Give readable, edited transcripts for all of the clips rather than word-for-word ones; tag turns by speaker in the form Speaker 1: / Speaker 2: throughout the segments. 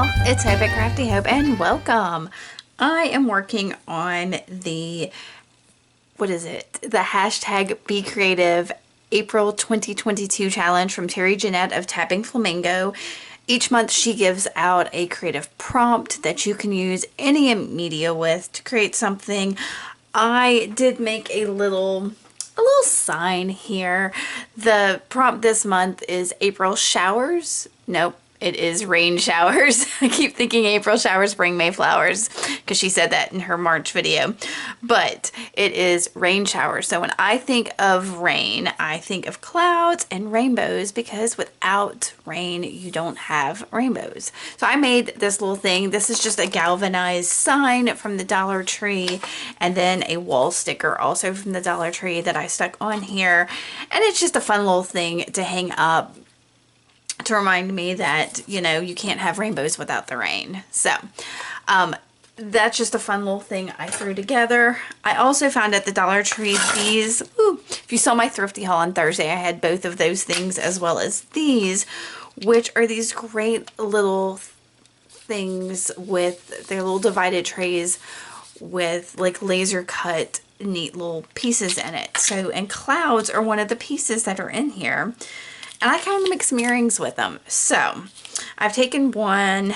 Speaker 1: y'all, it's Hope at Crafty Hope and welcome. I am working on the, what is it? The hashtag Be Creative April 2022 challenge from Terry Jeanette of Tapping Flamingo. Each month she gives out a creative prompt that you can use any media with to create something. I did make a little sign here. The prompt this month is April showers. Nope. It is rain showers. I keep thinking April showers bring May flowers because she said that in her March video. But it is rain showers. So when I think of rain, I think of clouds and rainbows because without rain, you don't have rainbows. So I made this little thing. This is just a galvanized sign from the Dollar Tree and then a wall sticker also from the Dollar Tree that I stuck on here. And it's just a fun little thing to hang up to remind me that, you know, you can't have rainbows without the rain. So that's just a fun little thing I threw together. I also found at the Dollar Tree these, if you saw my thrifty haul on Thursday, I had both of those things as well as these, which are these great little things with their little divided trays with like laser cut neat little pieces in it. So, and clouds are one of the pieces that are in here. And I kind of make some earrings with them. So I've taken one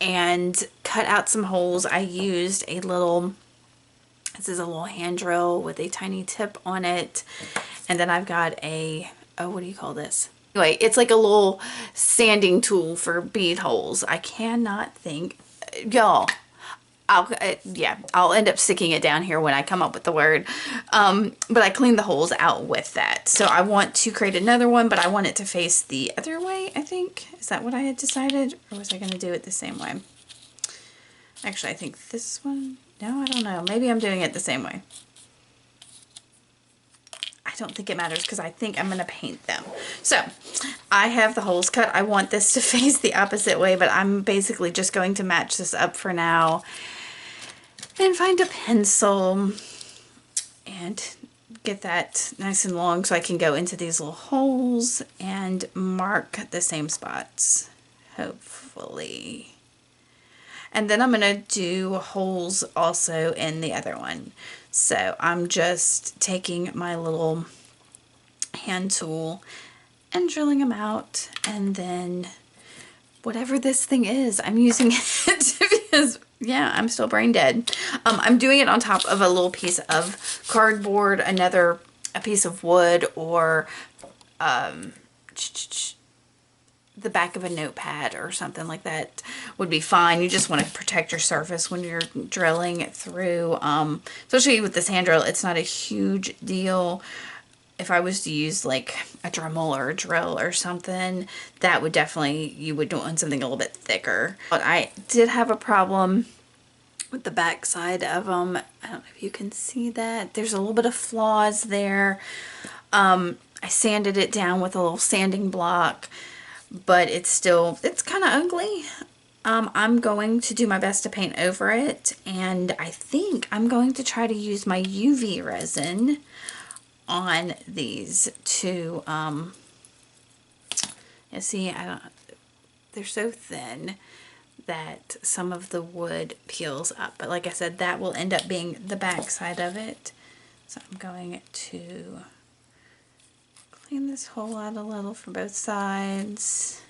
Speaker 1: and cut out some holes. I used a little, this is a little hand drill with a tiny tip on it. And then I've got a, oh, what do you call this? Anyway, it's like a little sanding tool for bead holes. I cannot think, y'all. I'll end up sticking it down here when I come up with the word. But I cleaned the holes out with that. So I want to create another one, but I want it to face the other way, I think. Is that what I had decided? Or was I going to do it the same way? Actually, I think this one, no, I don't know. Maybe I'm doing it the same way. I don't think it matters because I think I'm going to paint them. So I have the holes cut. I want this to face the opposite way, but I'm basically just going to match this up for now. And find a pencil and get that nice and long so I can go into these little holes and mark the same spots, hopefully. And then I'm going to do holes also in the other one. So I'm just taking my little hand tool and drilling them out, and then whatever this thing is, I'm using it because, yeah, I'm still brain dead. I'm doing it on top of a little piece of cardboard, a piece of wood, or the back of a notepad or something like that would be fine. You just want to protect your surface when you're drilling through, especially with this hand drill, it's not a huge deal. If I was to use like a Dremel or a drill or something, that would definitely, you would want something a little bit thicker. But I did have a problem with the back side of them. I don't know if you can see that. There's a little bit of flaws there. I sanded it down with a little sanding block, but it's kind of ugly. I'm going to do my best to paint over it, and I think I'm going to try to use my UV resin on these to you see, they're so thin that some of the wood peels up, but like I said, that will end up being the back side of it. So I'm going to clean this hole out a little for both sides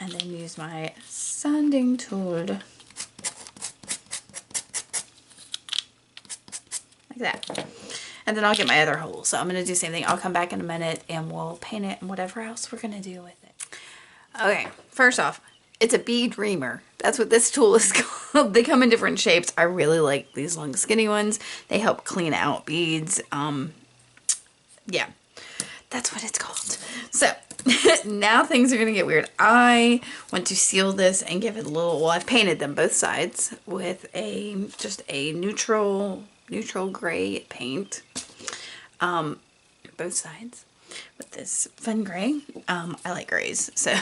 Speaker 1: and then use my sanding tool like that. And then I'll get my other hole. So I'm going to do the same thing. I'll come back in a minute and we'll paint it and whatever else we're going to do with it. Okay, first off, it's a bead reamer. That's what this tool is called. They come in different shapes. I really like these long skinny ones. They help clean out beads. Yeah, that's what it's called. So now things are going to get weird. I want to seal this and give it a little, well, I've painted them both sides with just a neutral gray paint, both sides with this fun gray. I like grays, so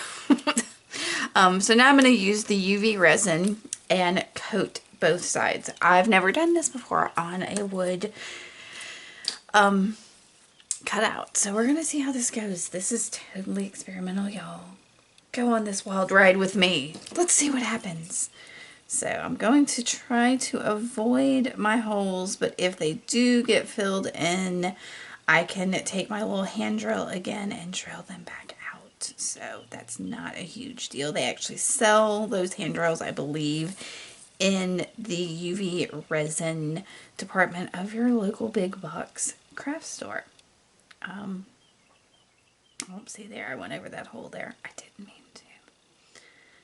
Speaker 1: so now I'm going to use the UV resin and coat both sides. I've never done this before on a wood cutout, so we're going to see how this goes. This is totally experimental, y'all. go on this wild ride with me. Let's see what happens. So I'm going to try to avoid my holes, but if they do get filled in, I can take my little hand drill again and drill them back out. So that's not a huge deal. They actually sell those hand drills, I believe, in the UV resin department of your local big box craft store. Oh, see there, I went over that hole there. I didn't mean to.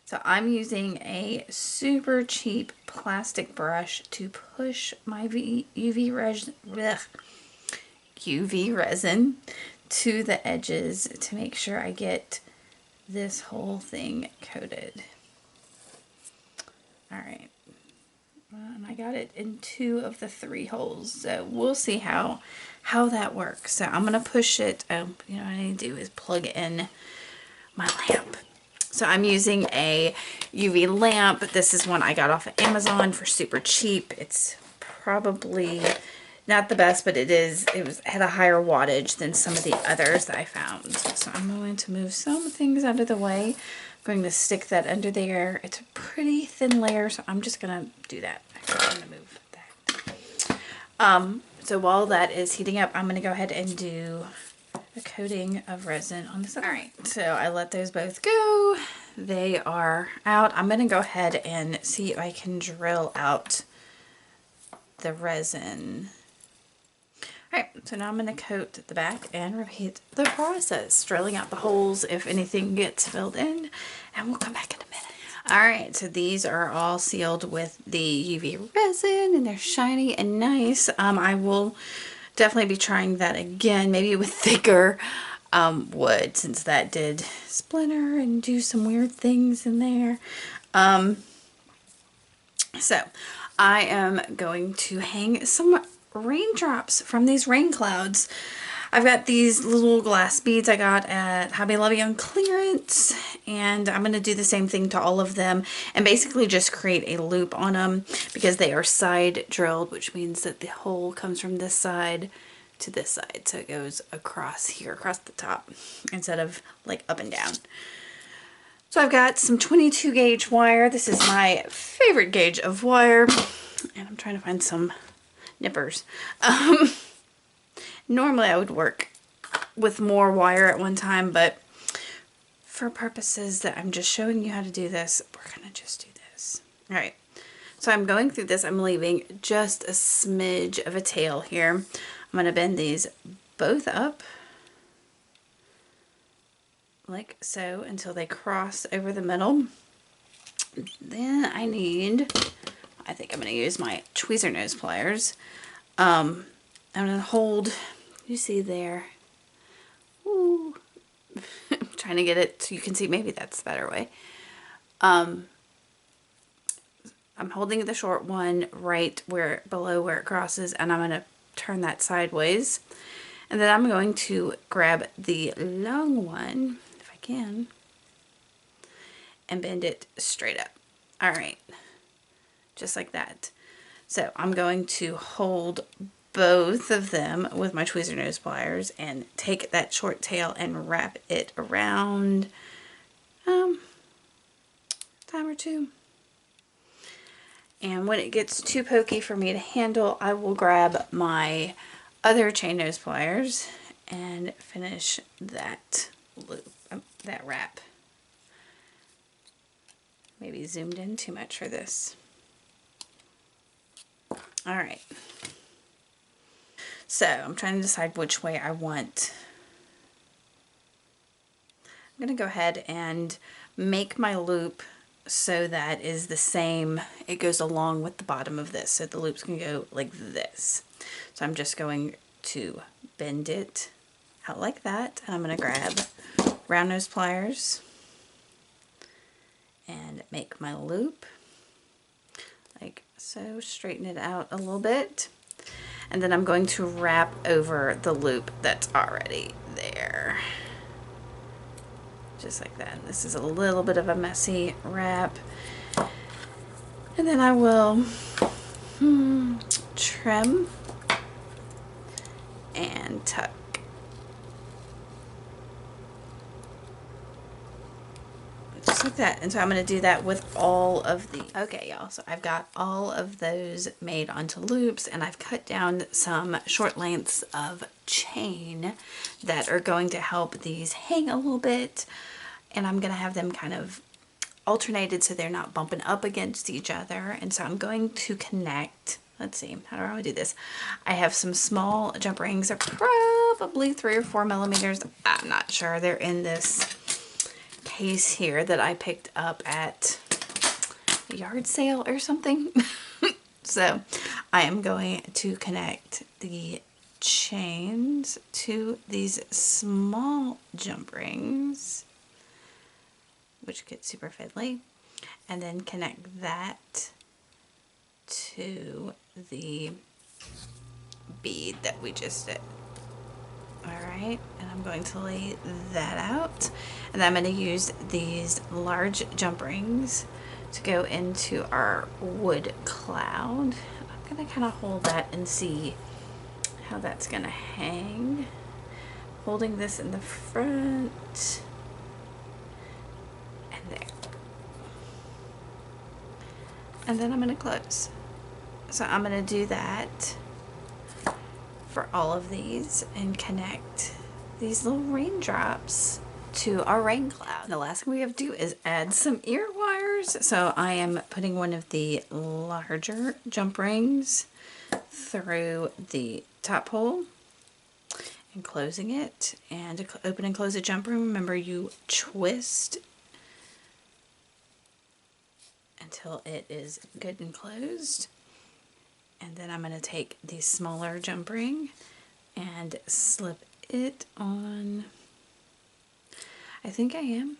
Speaker 1: So I'm using a super cheap plastic brush to push my UV resin to the edges to make sure I get this whole thing coated. All right. And I got it in 2 of the 3 holes, so we'll see how that works. So I'm gonna push it. You know what I need to do is plug in my lamp. So I'm using a UV lamp. This is one I got off of Amazon for super cheap. It's probably not the best, but it had a higher wattage than some of the others that I found. So I'm going to move some things out of the way. I'm going to stick that under there. It's a pretty thin layer, so I'm just gonna do that. Actually, I'm gonna move that. So while that is heating up, I'm gonna go ahead and do a coating of resin on this. All right, so I let those both go. They are out. I'm gonna go ahead and see if I can drill out the resin. All right, so now I'm gonna coat the back and repeat the process, drilling out the holes if anything gets filled in, and we'll come back in a minute. All right, so these are all sealed with the UV resin and they're shiny and nice. I will definitely be trying that again, maybe with thicker wood, since that did splinter and do some weird things in there. So I am going to hang some raindrops from these rain clouds. I've got these little glass beads I got at Hobby Lobby on clearance, and I'm going to do the same thing to all of them and basically just create a loop on them because they are side drilled, which means that the hole comes from this side to this side. So it goes across here, across the top, instead of like up and down. So I've got some 22 gauge wire. This is my favorite gauge of wire, and I'm trying to find some nippers. Normally I would work with more wire at one time, but for purposes that I'm just showing you how to do this, we're gonna just do this. All right, so I'm going through this. I'm leaving just a smidge of a tail here. I'm gonna bend these both up like so until they cross over the middle. Then I think I'm gonna use my tweezer nose pliers. I'm gonna hold, you see there, ooh, I'm trying to get it so you can see, maybe that's the better way. I'm holding the short one right below where it crosses, and I'm gonna turn that sideways. And then I'm going to grab the long one, if I can, and bend it straight up. All right, just like that. So I'm going to hold both of them with my tweezer nose pliers and take that short tail and wrap it around time or two. And when it gets too pokey for me to handle, I will grab my other chain nose pliers and finish that loop, that wrap. Maybe zoomed in too much for this. All right. So I'm trying to decide which way I want. I'm going to go ahead and make my loop so that is the same. It goes along with the bottom of this. So the loop's going to go like this. So I'm just going to bend it out like that. And I'm going to grab round nose pliers and make my loop like so. Straighten it out a little bit. And then I'm going to wrap over the loop that's already there. Just like that. This is a little bit of a messy wrap. And then I will trim and tuck. just like that. And so I'm going to do that with all of the, okay y'all, so I've got all of those made onto loops, and I've cut down some short lengths of chain that are going to help these hang a little bit, and I'm going to have them kind of alternated so they're not bumping up against each other. And so I'm going to connect, let's see, how do I do this? I have some small jump rings, they're probably 3 or 4 millimeters. I'm not sure. They're in this case here that I picked up at a yard sale or something. So I am going to connect the chains to these small jump rings, which gets super fiddly, and then connect that to the bead that we just did. Alright, and I'm going to lay that out, and I'm going to use these large jump rings to go into our wood cloud. I'm going to kind of hold that and see how that's going to hang. Holding this in the front and there. And then I'm going to close. So I'm going to do that for all of these and connect these little raindrops to our rain cloud. The last thing we have to do is add some ear wires. So I am putting one of the larger jump rings through the top hole and closing it, and to open and close the jump ring, remember you twist until it is good and closed. And then I'm going to take the smaller jump ring and slip it on. I think I am.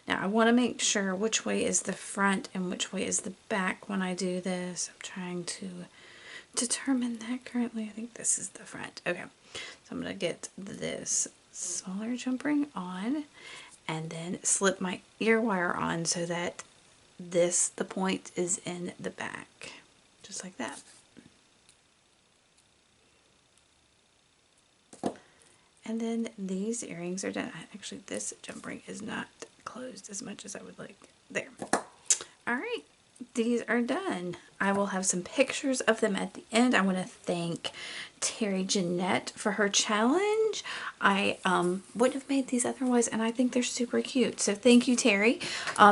Speaker 1: Now I want to make sure which way is the front and which way is the back when I do this. I'm trying to determine that currently. I think this is the front. Okay, so I'm going to get this smaller jump ring on and then slip my ear wire on so that the point is in the back, just like that. And then these earrings are done. Actually, this jump ring is not closed as much as I would like. There. All right, these are done. I will have some pictures of them at the end. I want to thank Terry Jeanette for her challenge. I wouldn't have made these otherwise, and I think they're super cute. So thank you, Terry.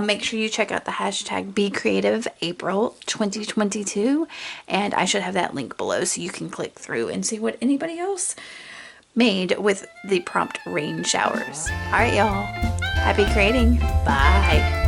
Speaker 1: Make sure you check out the hashtag BeCreativeApril 2022, and I should have that link below so you can click through and see what anybody else made with the prompt rain showers. All right, y'all. Happy creating. Bye.